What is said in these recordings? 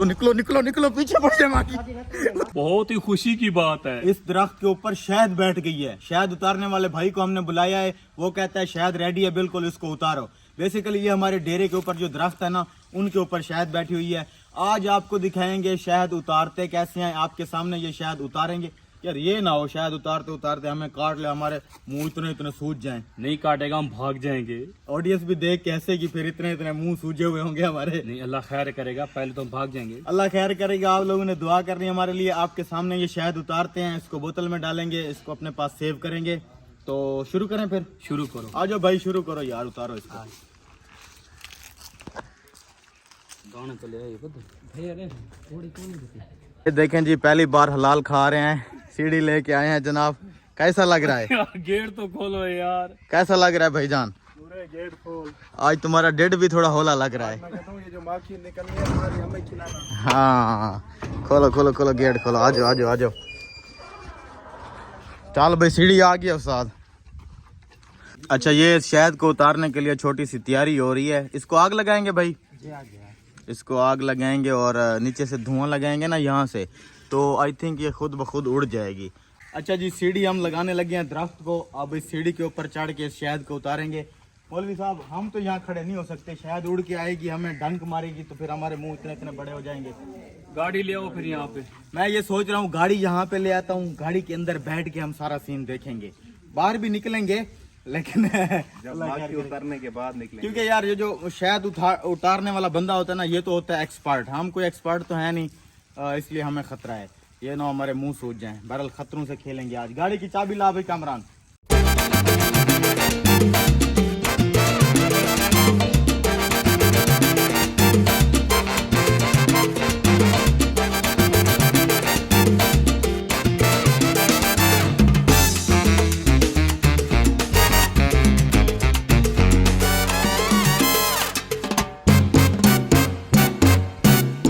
तो निकलो निकलो निकलो, पीछे पड़ जाए माँ की। बहुत ही खुशी की बात है। इस दरख्त के ऊपर शहद बैठ गई है। शहद उतारने वाले भाई को हमने बुलाया है, वो कहता है शहद रेडी है बिल्कुल, इसको उतारो। बेसिकली ये हमारे डेरे के ऊपर जो दरख्त है ना, उनके ऊपर शहद बैठी हुई है। आज आपको दिखाएंगे शहद उतारते कैसे हैं, आपके सामने ये शहद उतारेंगे। यार ये ना हो शहद उतारते उतारते हमें काट ले, हमारे मुंह इतने इतने सूज जाएं। नहीं काटेगा, हम भाग जाएंगे। ऑडियंस भी देख कैसे कि फिर इतने इतने मुंह सूजे हुए होंगे हमारे। नहीं, अल्लाह खैर करेगा, पहले तो हम भाग जाएंगे। अल्लाह खैर करेगा। आप लोगों ने दुआ करनी है हमारे लिए। आपके सामने ये शहद उतारते हैं, इसको बोतल में डालेंगे, इसको अपने पास सेव करेंगे। तो शुरू करें फिर? शुरू करो। आ जाओ भाई, शुरू करो यार, उतारो इसको। ये देखें जी, पहली बार हलाल खा रहे हैं, सीढ़ी लेके आए हैं जनाब। कैसा लग रहा है? गेट तो खोलो यार। कैसा लग रहा है भाईजान? पूरे गेट खोल। आज तुम्हारा डेढ़ भी थोड़ा होला लग रहा है। मैं कहता हूँ ये जो माखी निकलनी है तुम्हारी हमें खिलाना। हाँ खोलो खोलो खोलो, गेट खोलो। आ जाओ आ जाओ आ जाओ। चल भाई, सीढ़ी आ गई उस्ताद। अच्छा, ये शहद को उतारने के लिए छोटी सी तैयारी हो रही है। इसको आग लगाएंगे भाई, इसको आग लगाएंगे और नीचे से धुआं लगाएंगे ना यहाँ से, तो आई थिंक ये खुद ब खुद उड़ जाएगी। अच्छा जी, सीढ़ी हम लगाने लगे हैं दरख्त को। अब इस सीढ़ी के ऊपर चढ़ के शहद को उतारेंगे। मौलवी साहब, हम तो यहाँ खड़े नहीं हो सकते, शहद उड़ के आएगी, हमें डंक मारेगी, तो फिर हमारे मुंह इतने इतने बड़े हो जाएंगे। गाड़ी ले आओ फिर यहाँ पे। मैं ये सोच रहा हूँ गाड़ी यहाँ पे ले आता हूँ, गाड़ी के अंदर बैठ के हम सारा सीन देखेंगे। बाहर भी निकलेंगे लेकिन उतरने के बाद निकले, क्योंकि यार ये जो शहद उतारने वाला बंदा होता है ना, ये तो होता है एक्सपर्ट। हम कोई एक्सपर्ट तो है नहीं, इसलिए हमें खतरा है ये ना हमारे मुंह सूज जाएं। बहरहाल खतरों से खेलेंगे आज। गाड़ी की चाबी ला भाई कामरान।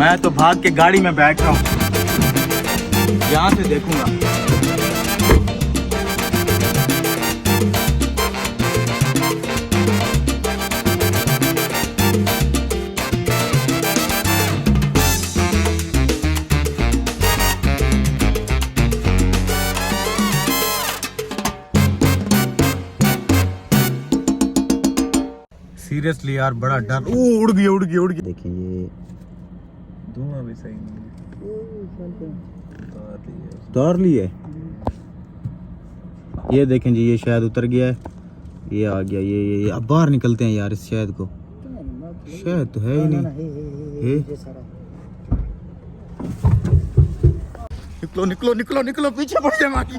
मैं तो भाग के गाड़ी में बैठ रहा हूँ, यहाँ से देखूंगा। सीरियसली यार बड़ा डर। उड़ गई उड़ गई उड़ गई। देखिए ये धुआं भी सही नहीं उतार लिए। ये देखें जी, ये शहद उतर गया है, ये आ गया। ये अब बाहर निकलते हैं यार इस शहद को। शहद तो है ही नहीं। निकलो निकलो निकलो निकलो, पीछे पड़ जाए माँ की।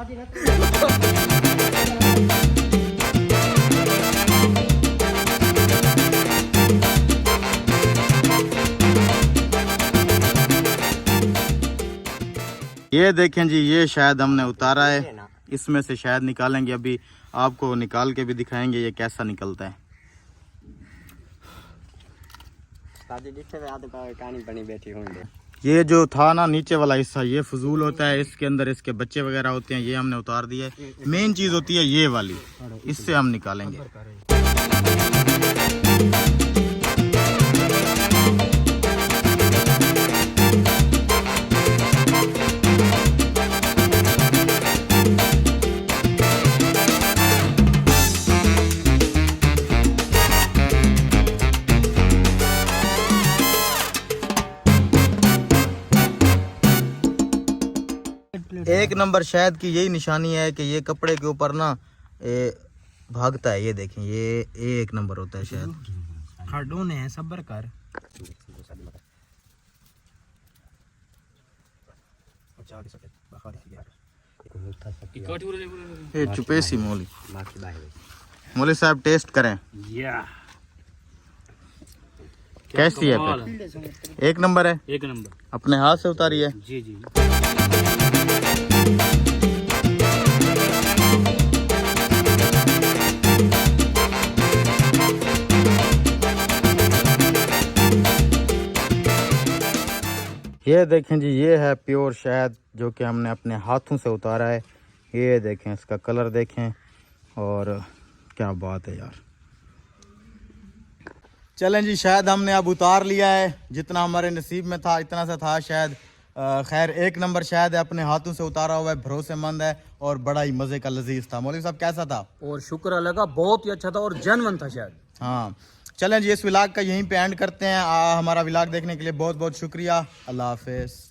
ये देखें जी, ये शहद हमने उतारा है, इसमें से शहद निकालेंगे। अभी आपको निकाल के भी दिखाएंगे ये कैसा निकलता है। ये जो था ना नीचे वाला हिस्सा, ये फजूल होता है, इसके अंदर इसके बच्चे वगैरह होते हैं, ये हमने उतार दिया है। मेन चीज होती है ये वाली, इससे हम निकालेंगे। एक नंबर शहद की यही निशानी है कि ये कपड़े के ऊपर ना भागता है। ये देखें, ये एक नंबर होता है शहद। खड़ूने हैं, सब्र कर। ये चुपेसी मौली। मौली साहब टेस्ट करें, कैसी है? एक नंबर है, एक नंबर। अपने हाथ से उतारी है? जी जी। ये देखें जी, ये है प्योर शहद जो कि हमने अपने हाथों से उतारा है। ये देखें, इसका कलर देखें, और क्या बात है यार। चलें जी, शायद हमने अब उतार लिया है, जितना हमारे नसीब में था इतना सा था शायद। खैर एक नंबर शायद है, अपने हाथों से उतारा हुआ है, भरोसेमंद है और बड़ा ही मज़े का लजीज था। मौलवी साहब कैसा था? और शुक्र अल्लाह का, बहुत ही अच्छा था और जेन्युइन था शायद। हाँ चलें जी, इस व्लॉग का यहीं पे एंड करते हैं। हमारा व्लॉग देखने के लिए बहुत बहुत शुक्रिया। अल्लाह हाफिज़।